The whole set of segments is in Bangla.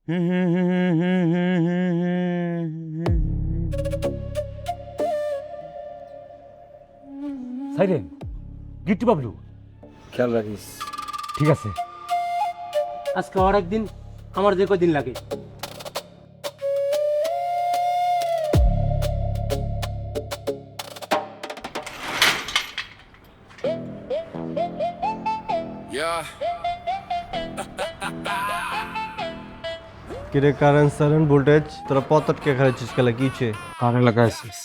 সাইরেন, গিট্টু বাবলু, খেয়াল রাখিস। ঠিক আছে। আজকে আর একদিন আমার যে কদিন লাগে। কিরে কারেন্ট সারেন্ট ভোল্টেজ তোরা পতটকে খাচ্ছিস খেলা কিছে? কার এলাকায় আছিস?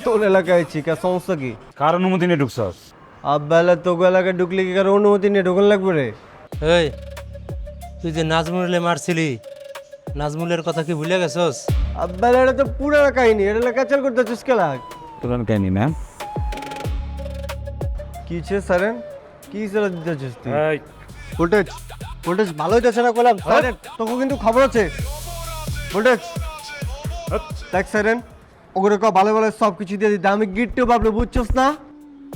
তোর এলাকায় আছি কা সমস্যা কি? কার অনুমতি নিয়ে ঢুকছস? আব্বালে তোকে এলাকায় ঢুকলি কি কার অনুমতি নিয়ে ঢুকন লাগবে রে? এই তুই যে নাজমুলে মারছিলি, নাজমুলের কথা কি ভুলে গেছস? আব্বালে এটা তো পুরো কাহিনী, এটা এলাকা চাল করতে আছিস খেলা। তোলান কাহিনী না? কিছে সারেন? কি চালা দিতে আছিস তুই? এই, ভোল্টেজ ভোল্টেজ ভালো হইতেছে না কইলাম সারেন, তোকে কিন্তু খবর আছে। ভোল্টেজ দেখ সারেন, ওগুলো ভালো ভালো সব কিছু দিয়ে দিতে আমি গিট্টু বাবলু, বুঝছস না?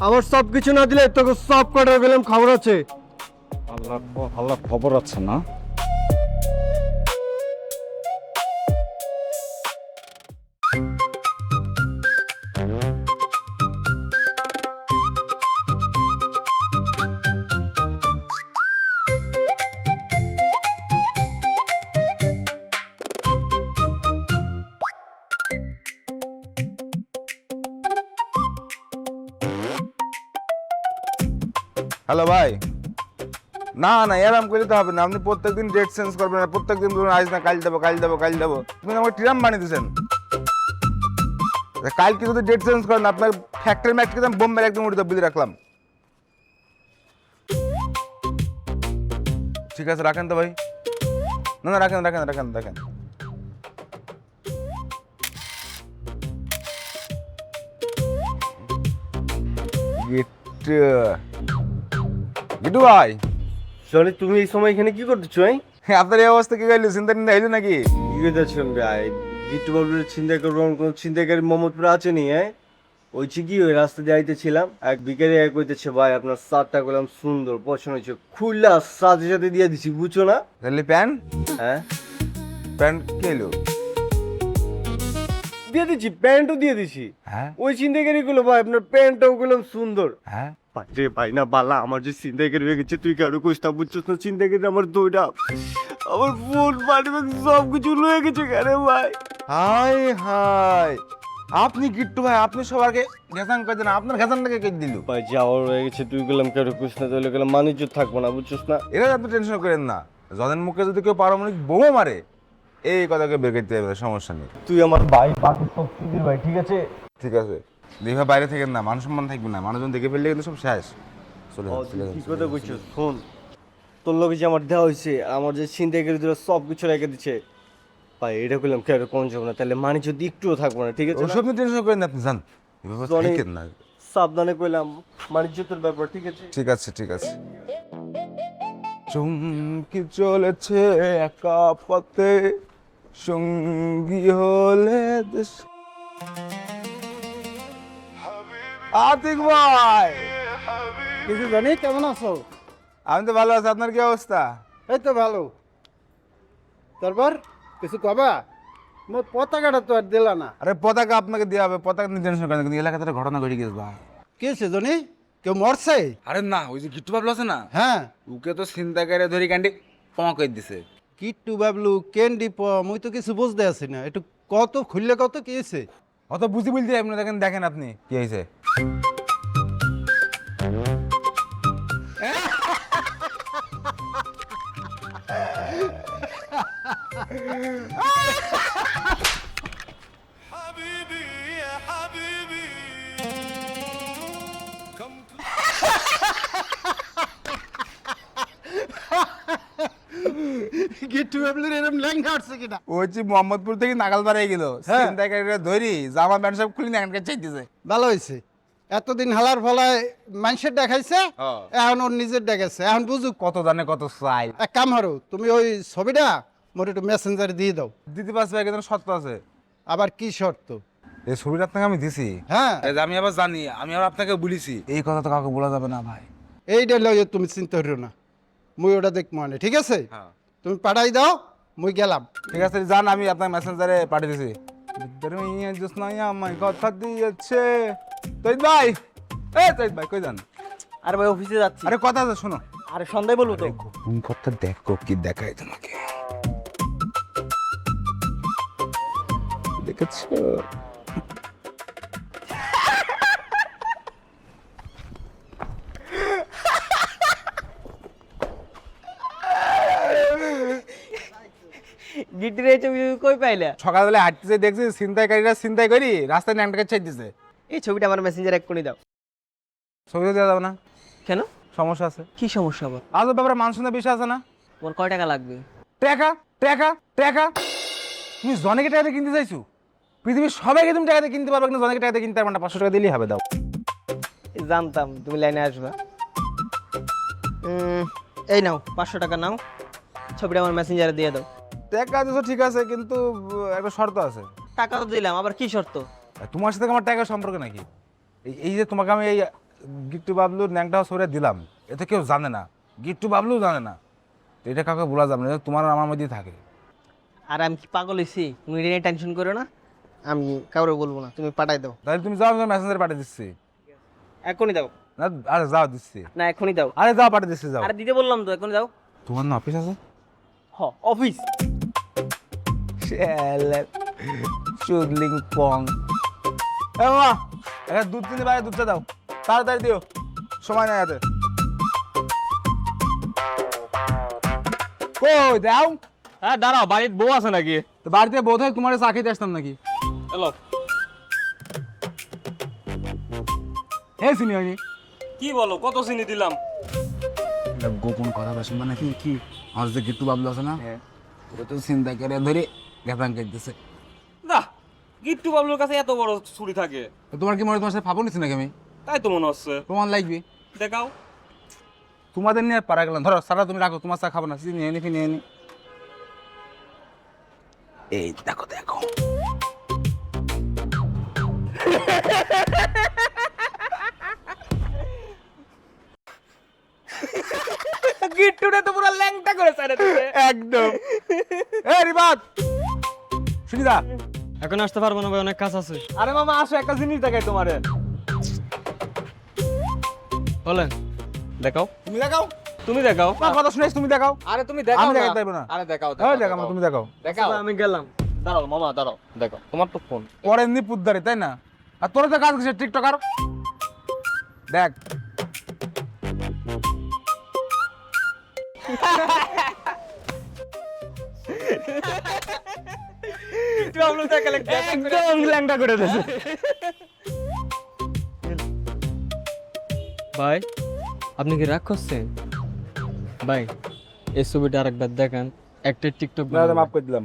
আমার সব কিছু না দিলে তোকে সব কটার গেলাম খবর আছে। আল্লাহ আল্লাহ খবর আছে না? হ্যালো ভাই, না না এরম করে তো হবে না। আপনি প্রত্যেকদিন ডেট চেঞ্জ করবেন না, প্রত্যেকদিন বলবেন আজ না কাল দেবো কাল দেবো কাল দেবো। তুমি আমাকে ট্রাম বানিয়ে দিয়েছেন। কালকে যদি ডেট চেঞ্জ করেন আপনার ফ্যাক্টরি ম্যাক্টরি বোম মেরে একদম উঠে বুঝে রাখলাম। ঠিক আছে রাখেন তো ভাই। না না রাখেন রাখেন রাখেন রাখেন। গিটু ভাই, সরি তুমি এই সময় এখানে কি করতেছো? আপনার এই অবস্থা কি গেল? চিন্তা নিন্দা হইলো নাকি? কি করতেছেন ভাই? গিট্টু বাবলুর চিন্তা করবো, কোন চিন্তাকারী মোহাম্মদপুর আছে নি? ওইছি কি ওই রাস্তা দিয়ে আইতেছিলাম, এক বিকারে এক হইতেছে ভাই আপনার সাতটা করলাম সুন্দর পছন্দ হয়েছে, খুললা সাথে সাথে দিয়ে দিছি, বুঝছো না? তাহলে প্যান্ট হ্যাঁ প্যান্ট কে এলো? দিয়ে দিচ্ছি, প্যান্টও দিয়ে দিছি। হ্যাঁ ওই চিন্তাকারী গুলো ভাই আপনার প্যান্টটাও করলাম সুন্দর। হ্যাঁ ভাই রে ভাই না বালা, আমার যে চিন্তাকারী হয়ে গেছে তুই কারো কোষ্টা বুঝছস না? চিন্তাকারী আমার দুইটা, আমার ফোন পানি সব কিছু লয়ে গেছে কেন ভাই? হাই হাই, আপনি গিট্টু ভাই, আপনি সবাইকে ঘেসান করে দেন, আপনার ঘেসানটাকে কে দিল? ভাই যাওয়ার হয়ে গেছে, তুই গেলাম কারো কোষ্টা তাহলে গেলাম মানুষ থাকবো না, বুঝছস না? এরা আপনি টেনশন করেন না, যাদের মুখে যদি কেউ পারমাণবিক বোমা মারে এই কথাকে বের করতে হবে, সমস্যা নেই। তুই আমার ভাই, বাকি সব তুই ভাই, ঠিক আছে? ঠিক আছে, দেখে বাইরে থেকে না, মান সম্মান থাকবে না, মানুষজন দেখে ফেললে কিন্তু সব শেষ। চলে যান, চলে যান, কি চলে কথা যান, বলছিস? শোন, তোর লোকে যে আমার দেওয়া হয়েছে, আমার যে চিন্তাকারী তোরা সব কিছু রেখে দিচ্ছে ভাই, এটা করলাম কেন কোন যাবো না, তাহলে মানে যদি একটুও থাকবো না, ঠিক আছে? ওসব নিয়ে টেনশন করেন না, আপনি যান, এভাবে জনি- থাকেন না। সাবধানে কইলাম, বাণিজ্যতের ব্যাপার, ঠিক আছে? ঠিক আছে ঠিক আছে। চমকি চলেছে একা পথে, সঙ্গী হলে দেশ। আতিক ভাই, কিছু জানি, কেমন আছো? আমি তো ভালো আছি, আপনার কি অবস্থা? এই তো ভালো। তারপর কিছু কবা? মোর পতাকাটা তো আর দিলা না। আরে পতাকা আপনাকে দেওয়া হবে, পতাকা নিয়ে টেনশন করেন না, কিন্তু এলাকাতে একটা ঘটনা ঘটে গেছে ভাই। কি হয়েছে জানি? কেউ মরছে? আরে না, ওই যে গিট্টু বাবলু আছে না, হ্যাঁ। ওকে তো ছিনতাইকারী ধরি কান্ডি পমা করে দিছে। কিট্টু বাবলু ক্যান্ডি মুই তো কিছু বুঝতে আছি না, একটু কত খুললে কত কি হয়েছে? অত বুঝি বলতে আপনি দেখেন, দেখেন আপনি কি হয়েছে। কিট্টু বাবলুর এরকম ল্যাংটা আসছে কিনা? ওই যে মোহাম্মদপুর থেকে নাগালপাড়া গেল, হ্যাঁ। ছিনতাইকারীরা ধরি জামা প্যান্ট সব খুলে এখানকার চাইতেছে। ভালো হয়েছে, এতদিন হালার ফলায় মানুষের দেখাইছে, হ্যাঁ। এখন ওর নিজের দেখাইছে, এখন বুঝুক। কত জানে কত চাই। এক কাম হারো, তুমি ওই ছবিটা মোর একটু মেসেঞ্জারে দিয়ে দাও। দিতে পারছি ভাই, কিন্তু সত্য আছে। আবার কি শর্ত? এই ছবিটা আপনাকে আমি দিছি, হ্যাঁ, এই যে আমি আবার জানি, আমি আবার আপনাকে বলেছি, এই কথা তো কাউকে বলা যাবে না ভাই। এইটা লইয়ে তুমি চিন্তা করিও না, মুই ওটা দেখ মানে, ঠিক আছে? হ্যাঁ। তুমি পাঠাই দাও, মুই গেলাম। ঠিক আছে যান, আমি আপনার মেসেঞ্জারে পাঠিয়ে দিছি। বিদ্যারমিয়া জোসনাই আমায় কথা দিয়েছে। তৈদ ভাই, তৈদ ভাই কই যান? আরে ভাই অফিসে যাচ্ছি। আরে কথা আছে শোনো। আরে সন্ধ্যায় বলবো তো। গোপন কথা দেখো কি দেখায় তোমাকে। দেখেছো? গিট্টির এই ছবি কই পাইলা? সকালবেলা হাঁটতেছে দেখছি ছিনতাইকারীরা ছিনতাই করি রাস্তায় ন্যাংটাকে ছেড়ে দিছে। এই ছবিটা আমার মেসেঞ্জারে এক্ষুনি দাও। ছবি দেওয়া যাবে না, কেন? সমস্যা আছে। কি সমস্যা আবার? আজ ব্যাপারে মান শুনে বেশি আছে না। তোমার কয় টাকা লাগবে? টাকা টাকা টাকা, তুমি জনেকে টাকাতে কিনতে চাইছো? পৃথিবীর সবাইকে তুমি টাকাতে কিনতে পারবে কিন্তু জনেকে টাকাতে কিনতে পারবে না। 500 টাকা দিলেই হবে, দাও। জানতাম তুমি লাইনে আসবা। এই নাও 500 টাকা নাও, ছবিটা আমার মেসেঞ্জারে দিয়ে দাও। টাকা দিছো ঠিক আছে, কিন্তু একটা শর্ত আছে। টাকা তো দিলাম, আবার কি শর্ত? তোমার সাথে আমার টাকার সম্পর্ক নাকি? এই যে তোমাকে আমি এই গিট্টু বাবলুর ন্যাংটা সরে দিলাম, এতে কেউ জানে না, গিট্টু বাবলু জানে না, তো এটা কাউকে বলা যাবে না, এটা তোমার আর আমার মধ্যেই থাকে। আর আমি কি পাগল হইছি? তুমি এটা নিয়ে টেনশন করো না, আমি কাউরে বলবো না, তুমি পাঠাই দাও। তাহলে তুমি যাও, আমি মেসেঞ্জারে পাঠিয়ে দিচ্ছি। এখনই দাও। না আরে যাও দিচ্ছি। না এখনই দাও। আরে যাও পাঠিয়ে দিচ্ছি, যাও। আরে দিতে বললাম তো, এখনই দাও। তোমার না অফিস আছে? অফিস? চুদলিং পং। এ মা, একটা দুধ কিনে বাইরে দুধটা দাও, তাড়াতাড়ি দিও, সময় নাই হাতে। কই দাও? হ্যাঁ দাঁড়াও, বাড়ির বউ আছে নাকি? তো বাড়িতে বোধ হয় তোমার চা খেতে আসতাম নাকি? হ্যালো, হ্যাঁ চিনি হয়নি। কি বলো, কত চিনি দিলাম? গোপন কথা শুনবা নাকি? কি আমার যে গিট্টু বাবলু আছে না, ওটা তো চিন্তা করে ধরে গেতাম কেটেছে। না, গিট্টু বাবলুর কাছে এত বড় ছুরি থাকে? তোমার কি মনে হয় তোমার সাথে ফাপড় নিচ্ছি নাকি আমি? তাই তো মনে হচ্ছে। প্রমাণ লাগবে, দেখাও। তোমাদের নিয়ে পারা গেলাম। ধরো সারা তুমি রাখো, তোমার চা খাবো না, চিনি এনে ফিনি এনে। এই দেখো দেখো, গিট্টুটা তো পুরো ল্যাংটা করে ছাড়ে দিছে একদম। এ রিবাত, সুনিদা, এখন আসতে পারবো না ভাই, অনেক কাজ আছে। আরে মামা আসো, একটা জিনিস দেখাই তোমারে। বলেন। দেখাও। তুমি দেখাও। তুমি দেখাও। তোমার কথা শুনেছ, তুমি দেখাও। আরে তুমি দেখাও আমি না। দেখাতে পারবো না। আরে দেখাও, হ্যাঁ দেখাও, তুমি দেখাও। দেখাও। আমি গেলাম। দাঁড়াও মামা, দাঁড়াও, দেখো তোমার তো ফোন। পরে এমনি পুদ্দারি, তাই না? আর তোরা তো কাজ করছিস টিকটকার। দেখ, একদম ল্যাংটা করে দিয়েছে। ভাই, আপনি কি রাগ করছেন? ভাই, এই ছবিটা আরেকবার দেখান, একটা টিকটক মাফ করে দিলাম।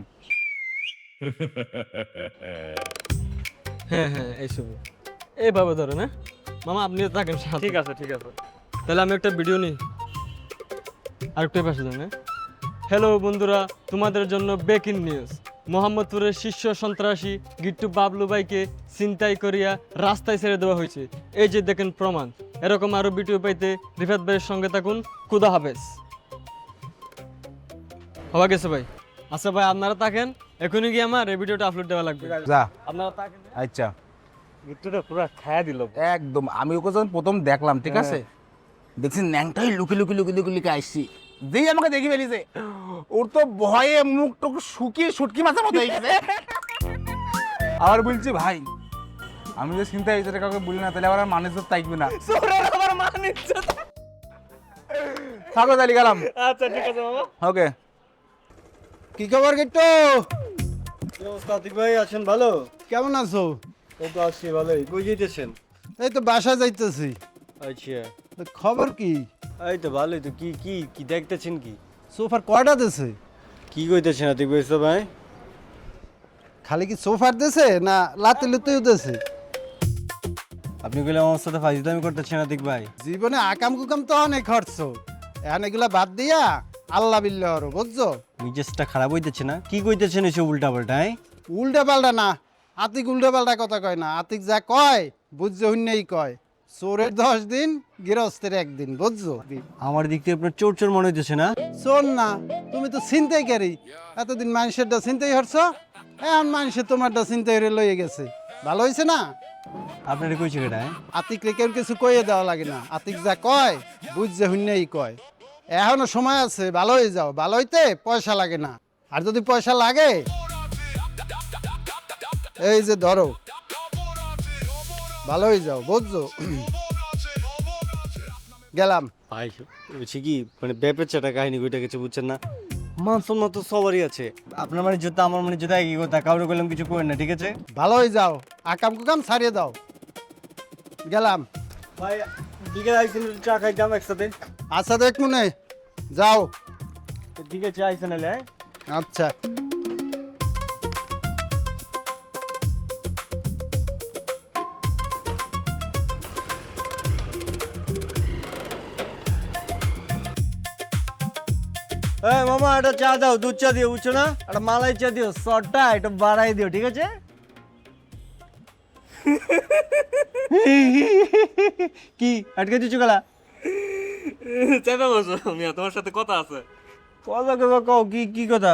হ্যাঁ হ্যাঁ, এই ছবি এইভাবে ধরে না মামা, আপনি থাকেন সাথে। ঠিক আছে, ঠিক আছে। তাহলে আমি একটা ভিডিও নিই, আরেকটু পাশে যান। হ্যালো বন্ধুরা, তোমাদের জন্য ব্রেকিং নিউজ। মোহাম্মদপুরের শীর্ষ সন্ত্রাসী গিট্টু বাবলু ভাইকে ছিনতাই করিয়া রাস্তায় ছেড়ে দেওয়া হয়েছে। এই যে দেখেন প্রমাণ। এরকম আরো ভিডিও পাইতে রিফাত ভাইয়ের সঙ্গে থাকুন। খুদা হাফেজ। হওয়া গেছে ভাই। আচ্ছা ভাই, আপনারা থাকেন, এখনই গিয়ে আমার এই ভিডিওটা আপলোড দেওয়া লাগবে। যা। আপনারা থাকেন। আচ্ছা, গিট্টুটা পুরো খায়া দিল। একদম। আমি ওকে যখন প্রথম দেখলাম, ঠিক আছে, দেখছি ন্যাংটাই লুকি লুকি লুকি লুকি লুকি আসছি। যেই আমাকে দেখি ফেলিছে, ওর তো ভয়ে মুখ টুক শুকিয়ে শুটকি মাছের মতো হয়ে গেছে। আবার বলছি ভাই, আমি যে চিন্তা হয়েছে কাউকে বলি না, তাহলে আবার আর মানুষ থাকবে না। আবার মান ইজ্জত। থাকো তাহলে, গেলাম। আচ্ছা ঠিক আছে মামা। ওকে। কি খবর গিট্টু? কি অবস্থা আতিক ভাই, আছেন ভালো? কেমন আছো? এই তো আছি ভালোই। কই যাইতেছেন? এই তো বাসা যাইতেছি। আচ্ছা, তো খবর কি? এই তো ভালোই। তো কি কি কি দেখতেছেন? কি সোফার কয়টা দিছে? কি কইতেছেন আতিক ভাই? ভাই খালি কি সোফার দিছে না লাতে লুতেও দিছে? আপনি কইলে আমার সাথে ফাইজলামি করতেছেন আতিক ভাই? জীবনে আকাম কুকাম তো অনেক খরচ, এখন এগুলা বাদ দিয়া আল্লাহ বিল্লাহ হরো, বুঝছো? মিজাজটা খারাপ হইতেছে না? কি কইতেছেন এসব উল্টা পাল্টা? উল্টা পাল্টা না, আতিক উল্টা পাল্টা কথা কয় না। আতিক যা কয় বুঝছে হইনেই কয়। চোরের 10 দিন গৃহস্থের একদিন, বুঝছো? আমার দিক থেকে আপনার চোর চোর মনে হইতেছে না? চোর না, তুমি তো ছিনতাইকারী। এতদিন মানুষেরটা ছিনতাই হরছো, এখন মানুষের তোমারটা ছিনতাই হয়ে লইয়ে গেছে। ভালো হয়েছে না? আপনার কইছে কেটা? আতিক রে কেউ কিছু কইয়ে দেওয়া লাগে না, আতিক যা কয় বুঝছে হুন্যাই কয়। এখনো সময় আছে, ভালো হয়ে যাও। ভালো হইতে পয়সা লাগে না, আর যদি পয়সা লাগে এই যে ধরো, ভালো হয়ে যাও, বুঝছো? গেলাম। ভাই বলছি কি মানে ব্যাপারটা কাহিনী কইটা কিছু বুঝছেন না? মান সম্মান তো সবারই আছে, আপনার মানে জুতা আমার মানে জুতা একই কথা, কাউরে কইলাম কিছু করেন না, ঠিক আছে? ভালো হয়ে যাও, আকাম কুকাম ছাড়িয়ে দাও। গেলাম। ভাই বিকেল আইছেন চা খাইতাম একসাথে। আচ্ছা দেখ মনে যাও। ঠিক আছে আইছেন এলে। আচ্ছা এই মামা একটা চা দাও, দুধ চা দিও, বুঝছো না? একটা মালাই চা দিও, শর্টটা একটু বাড়াই দিও, ঠিক আছে? কি আটকে দিচ্ছ গলা? চেপে বসো মিয়া, তোমার সাথে কথা আছে। কথা কথা কও, কি কি কথা?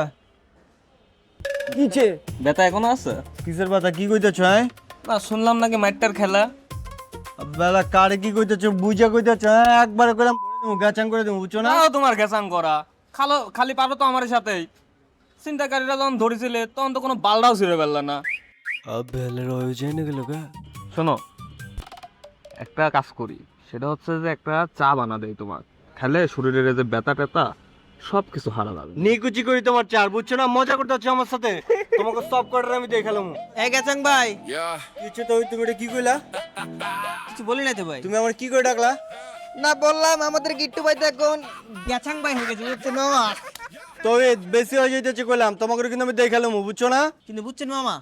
কিছে ব্যথা এখনো আছে? কিসের কথা কি কইতেছ? হ্যাঁ না শুনলাম নাকি মাইটটার খেলা। বেলা কারে কি কইতেছ বুঝা কইতেছ? হ্যাঁ একবার কইলাম বলে দেবো, গাচাং করে দেবো, বুঝছো না? নাও তোমার গেসাং করা, খালি পারো তো আমার সাথেই। চিন্তাকারীরা যখন ধরেছিলে তখন তো কোনো বালটাও ছিঁড়ে ফেললা না। বেলের হয়ে না গেল গা। শোনো, একটা কাজ করি, সেটা হচ্ছে যে একটা চা বানা দেই তোমার, খেলে শরীরের যে ব্যথা ট্যাথা সব কিছু হারা যাবে। নিকুচি করি তোমার চার, বুঝছো না? মজা করতে হচ্ছে আমার সাথে, তোমাকে সব কটার আমি দেখালাম। এই গেছাং ভাই, কিছু তো তুমি এটা কি কইলা? কিছু বলি নাই তো ভাই। তুমি আমার কি করে ডাকলা? না বললাম আমাদের গিট্টু ভাই তো এখন গেছাং ভাই হয়ে গেছে, বুঝছেন মামা? তবে বেশি হয়ে যাইতেছে কইলাম, তোমাকে কিন্তু আমি দেখালাম, বুঝছো না? কিন্তু বুঝছেন মামা,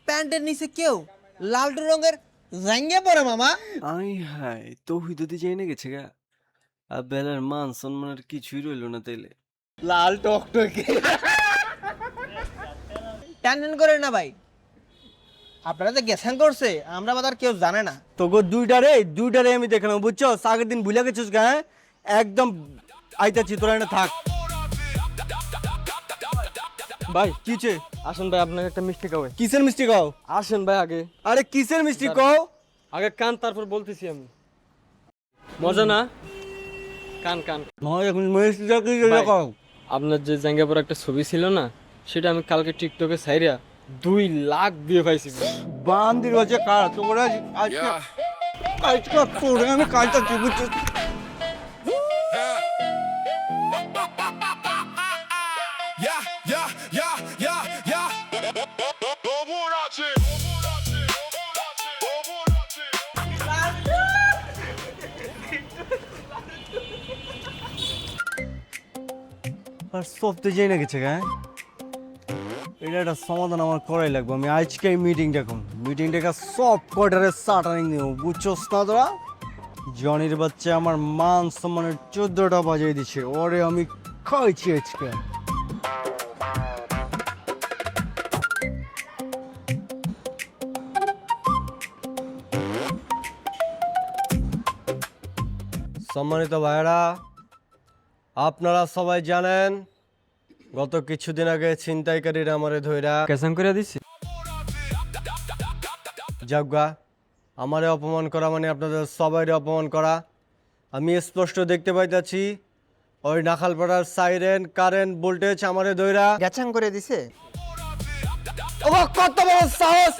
প্যান্টের নিচে কেউ লাল রঙের জাঙ্গিয়া পরে মামা। আই হাই তৌহিদ দি যাই না গেছে গা। আর বেলার মান সম্মানের কিছুই রইল না তাইলে। লাল টকটকে টান করে না ভাই, আপনারা যে গেছাং করছে আমরা বাদার কেউ জানে না। তোকে দুইটারে আমি দেখালাম, বুঝছো? আগের দিন ভুলে গেছিস গা? হ্যাঁ? একদম আইতাছি, তোরা এনে থাক। ভাই কিছে আসেন ভাই, আপনাকে একটা মিষ্টি খাওয়াই। কিসের মিষ্টি খাও? আসেন ভাই আগে, আরে কিসের মিষ্টি খাও? আগে কান, তারপর বলতেছি আমি। মজা না? কান কান। নয় এখন মিষ্টিটা কি ভাই, খাও? আপনার যে জাঙ্গিয়াপুর একটা ছবি ছিল না, সেটা আমি কালকে টিকটকে ছাইরা 2 লাখ ভিউ পাইছি। বান্দির হচ্ছে কার তোরা আজকে আজকে তোরে আমি কাজটা কি বুঝছো? আর সব তো যাই না গেছে গা। এটা একটা সমাধান আমার করাই লাগবে। আমি আজকে মিটিংটা সব কয়টারে সাটানিং দেবো, বুঝছোস না তোরা? জনির বাচ্চা আমার মান সম্মানের 14টা বাজিয়ে দিচ্ছে, ওরে আমি খাইছি আজকে। সম্মানিত ভাইরা, আপনারা সবাই জানেন গত কিছুদিন আগে ছিনতাইকারীরা আমারে ধইরা কেসাং করে দিছি। যাগা আমারে অপমান করা মানে আপনাদের সবাইরে অপমান করা। আমি স্পষ্ট দেখতে পাইতাছি ওই নাখালপাড়ার সাইরেন কারেন্ট ভোল্টেজ আমারে ধইরা গেছাং করে দিছে। ও কত বড় সাহস!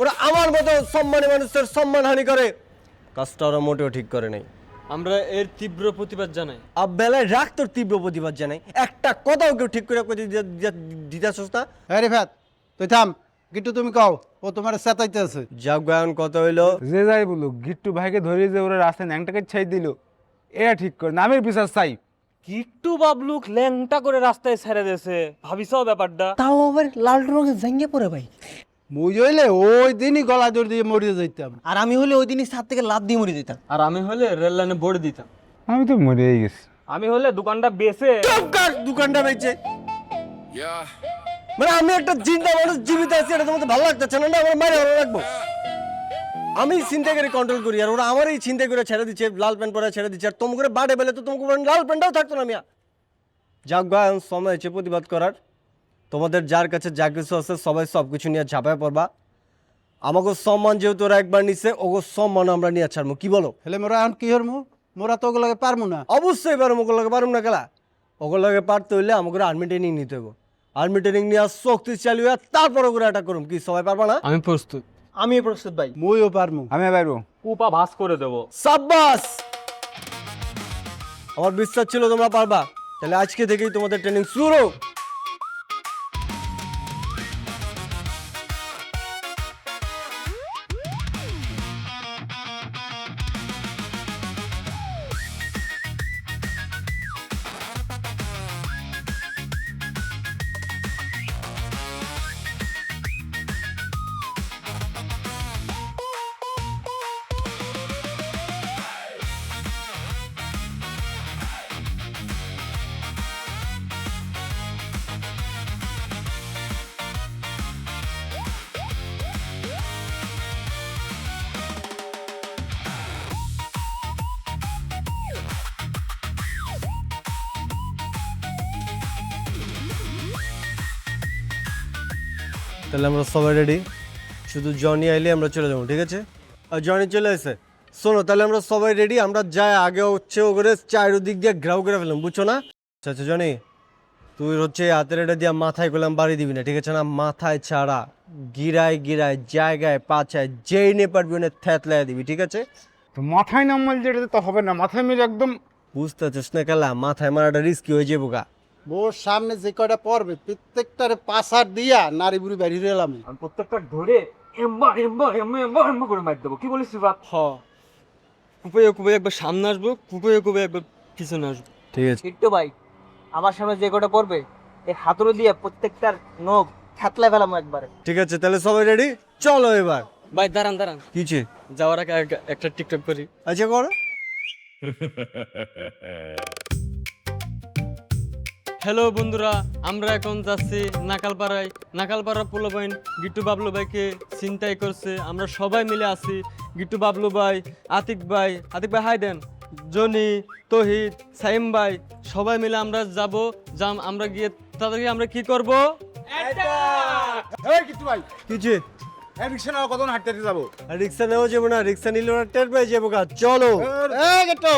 ওরা আমার মতো সম্মানী মানুষের সম্মানহানি করে, কাজটা ওরা মোটেও ঠিক করে নাই। আমরা এর তীব্র প্রতিবাদ জানাই। বেলায় রাখ তোর তীব্র প্রতিবাদ জানাই। একটা কথাও কেউ ঠিক করে দিতেছস না। হ্যাঁ রিফাত, তুই থাম। গিট্টু তুমি কও, ও তোমার চেতাইতে আছে। যাক গায়ন কথা হইলো, যে যাই বলুক গিট্টু ভাইকে ধরে যে ওরা রাস্তায় ন্যাংটাকে ছাই দিল, এটা ঠিক করে নামের বিচার চাই। কিট্টু বাবলুক ল্যাংটা করে রাস্তায় ছেড়ে দিয়েছে, ভাবিসাও ব্যাপারটা। তাও আবার লাল রঙের জাঙ্গিয়া পরে ভাই। মুই হইলে ওই দিনই গলা জোর দিয়ে মরিয়ে যাইতাম। আর আমি হলে ওই দিনই ছাদ থেকে লাফ দিয়ে মরে দিতাম। আর আমি হলে রেল লাইনে বোর্ড দিতাম। আমি তো মরেই গেছি। আমি হলে দোকানটা বেচে দোকানটা বেচে মানে আমি একটা জিন্দা মানুষ জীবিত আছি, এটা তোমাদের ভালো লাগতেছে না? আমার মায়ের ভালো লাগবো। আমি ছিনতাইকারী কন্ট্রোল করি আর ওরা আমারই ছিনতাই করে ছেড়ে দিচ্ছে, লাল প্যান্ট পরে ছেড়ে দিচ্ছে। আর তোমাকে করে বাড়ে বেলে তো তোমাকে লাল প্যান্টটাও থাকতো না মিয়া। যাক গা, এখন সময় হচ্ছে প্রতিবাদ করার। তোমাদের যার কাছে যা কিছু আছে সবাই সব কিছু নিয়ে ঝাঁপায় পড়বা। আমাকে সম্মান যেহেতু ওরা একবার নিছে, ওগো সম্মান আমরা নিয়ে ছাড়বো, কি বলো? হেলে মোরা এখন কি হরমু? মোরা তো ওগুলোকে পারমু না। অবশ্যই পারবো, ওগুলোকে পারুম না খেলা। ওগুলোকে পারতে হইলে আমাকে আর্মি ট্রেনিং নিতে হইব। আর্মি ট্রেনিং নিয়ে শক্তিশালী হয়ে তারপর ওগুলো অ্যাটাক করুম। কি সবাই পারবা না? আমি প্রস্তুত। আমি প্রস্তুত ভাই। মুইও পারমু। আমি পারবো। কুপা ভাস করে দেবো। সাব্বাস, আমার বিশ্বাস ছিল তোমরা পারবা। তাহলে আজকে থেকেই তোমাদের ট্রেনিং শুরু। তাহলে আমরা সবাই রেডি, শুধু জনি আইলে আমরা চলে যাবো, ঠিক আছে? আর জনি চলে এসে শোনো, তাহলে আমরা সবাই রেডি। আমরা যাই আগে হচ্ছে ওগুলো চারিদিক দিয়ে ঘেরাও করে ফেলাম, বুঝছো না? আচ্ছা জনি, তুই হচ্ছে হাতের এটা দিয়ে মাথায় করলাম বাড়ি দিবি না, ঠিক আছে না? মাথায় ছাড়া গিরায় গিরায় জায়গায় পাছায় যেই নে পারবি ওনে থ্যাতলাই দিবি, ঠিক আছে? তো মাথায় না মারলে যেটা তো হবে না, মাথায় মেরে একদম। বুঝতে পারছিস না খেলা, মাথায় মারাটা রিস্কি হয়ে যাবো গা। মোর সামনে যে কয়টা পড়বে প্রত্যেকটারে পাসার দিয়া নারী বুড়ি বেরিয়ে এলাম। আমি প্রত্যেকটা ধরে এম্বা এম্বা এম্বা এম্বা এম্বা করে মার দেবো। কি বলিস বাপ? হ, কুপাইয়ে কুপাইয়ে একবার সামনে আসবো, কুপাইয়ে কুপাইয়ে একবার পিছনে আসবো। ঠিক আছে, কিট্টু ভাই, আমার সামনে যে কটা পড়বে এই হাতুড়ি দিয়ে প্রত্যেকটার নখ খাতলায় ফেলাম একবারে। ঠিক আছে, তাহলে সবাই রেডি, চলো এবার। ভাই দাঁড়ান দাঁড়ান, কিছে? যাওয়ার আগে একটা টিকটক করি। আচ্ছা করো। হ্যালো বন্ধুরা, আমরা এখন যাচ্ছি নাকালপাড়ায়। নাকালপাড়া পোলাপাইন গিট্টু বাবলু ভাইকে ছিনতাই করছে। আমরা সবাই মিলে আছি, গিট্টু বাবলু ভাই, আতিক ভাই হাই দেন, জনি, তহিদ, সাইম ভাই, সবাই মিলে আমরা যাব। আমরা গিয়ে তাদেরকে আমরা কি করব? এই কিছু ভাই, কিছে? এই রিক্সা নাও, কতক্ষণ হাঁটতে হাঁটতে যাবো? আর রিক্সা নেওয়া যাবো না, রিক্সা নিলে ওরা টের পেয়ে যাবো গা। চলো। এই গেটো,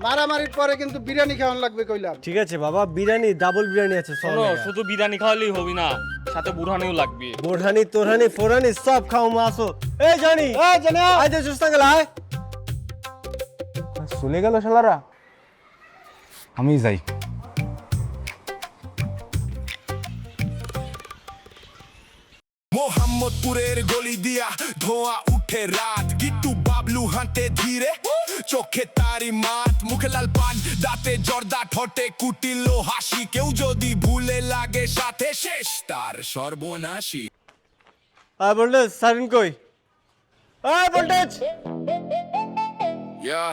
মারামারির পরে কিন্তু বিরিয়ানি খাওয়ান লাগবে কইলাম। ঠিক আছে বাবা, বিরিয়ানি, ডাবল বিরিয়ানি আছে। শোনো, শুধু বিরিয়ানি খাওয়ালেই হবি না, সাথে বুড়ানিও লাগবে। বোরহানি তোরহানি ফোরানি সব খাও মাসো। এই জানি, এই জানি আয় দে সুস্তা গেল, আয়। চলে গেল শালারা, আমি যাই। মোহাম্মদপুরের গলি দিয়া ধোঁয়া উঠে রাত, গিট্টু বাবলু হাঁটে ধীরে, চোখে তারি মাত, মুখে লাল পান, দাঁতে জর্দা, ঠোঁটে কুটিল হাসি। কেউ যদি ভুলে লাগে সাথে শেষ তার সর্বনাশী। আয় ভোল্টেজ, সারিন কই? আয় voltage. Yeah.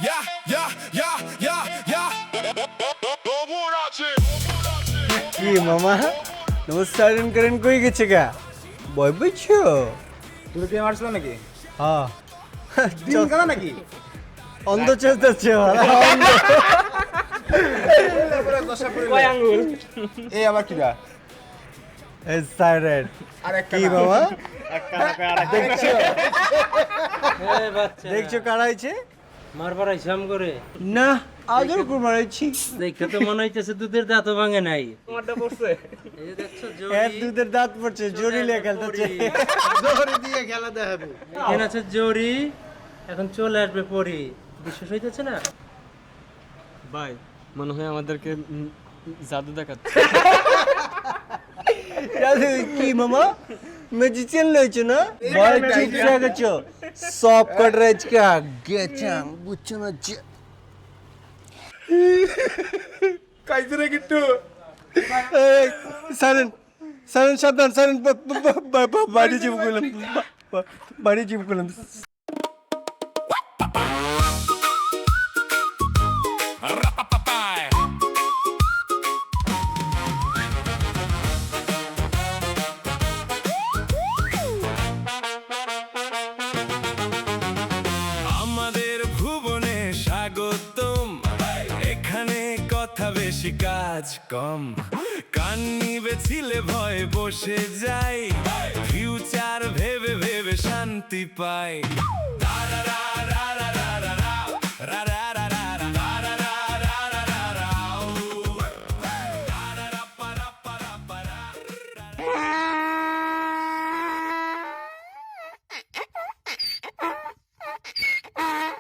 Yeah, yeah, yeah, yeah, yeah. কি মামা, নমস্কার করেন, কই গেছে গা? বই বুঝছো? তুমি কি মারছিল নাকি? হ্যাঁ, দিন কানা নাকি? অন্ধ চেষ্টাচ্ছে। এই আবার কিরা? এই সাইরেন আর একটা কি না। বাবা দেখছো? দেখছো কারাইছে? মারবার আইসাম করে না, আদর করে মারাইছি। দেখে তো মনে হইতেছে দুধের দাঁতও ভাঙে নাই। এই যে দেখছো এর দুধের দাঁত পড়ছে, জড়িলে খেলতেছে। দড়ি দিয়ে খেলা দেখাবে। এখানে আছে জরি, এখন চলে আসবে পরি। বিশ্বাস হইতেছে না? ভাই মনে হয় আমাদেরকে জাদু দেখাচ্ছে। কি মামা, ম্যাজিশিয়ান লইছো না? ভয় ঠিক হয়ে গেছো, সব কটরেজ কা গেছাম, বুঝছো না? কাইছে রে গিট্টু। সারেন সারেন, সাবধান সারেন, বাড়ি জীব করলাম, বাড়ি জীব করলাম। কথা বেশি কাজ কম, কান নিবে ছিলে ভয় বসে যাই, ফিউচার ভেবে ভেবে শান্তি পাই।